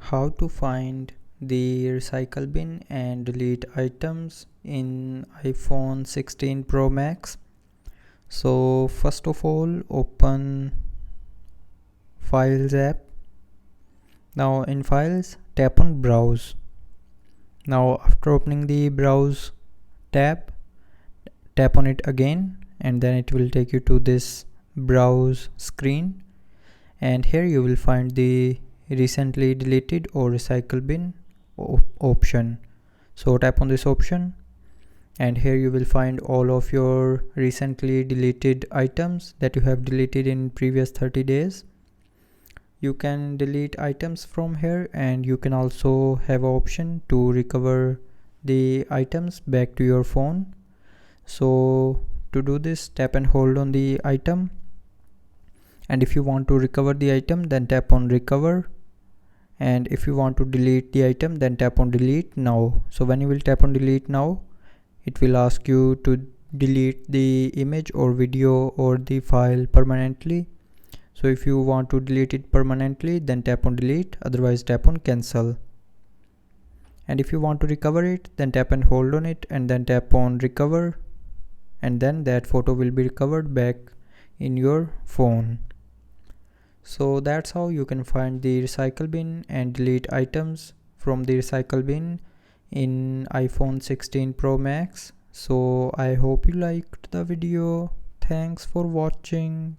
How to find the recycle bin and delete items in iPhone 16 Pro Max. So first of all, open Files app. Now in Files, tap on Browse. Now after opening the Browse tab, tap on it again and then it will take you to this Browse screen, and here you will find the recently deleted or recycle bin option. So tap on this option and here you will find all of your recently deleted items that you have deleted in previous 30 days. You can delete items from here, and you can also have an option to recover the items back to your phone. So to do this, tap and hold on the item, and if you want to recover the item, then tap on recover, and if you want to delete the item, then tap on delete now. So when you will tap on delete now, it will ask you to delete the image or video or the file permanently. So if you want to delete it permanently, then tap on delete, otherwise tap on cancel. And if you want to recover it, then tap and hold on it and then tap on recover, and then that photo will be recovered back in your phone. So that's how you can find the recycle bin and delete items from the recycle bin in iPhone 16 Pro Max. So I hope you liked the video. Thanks for watching.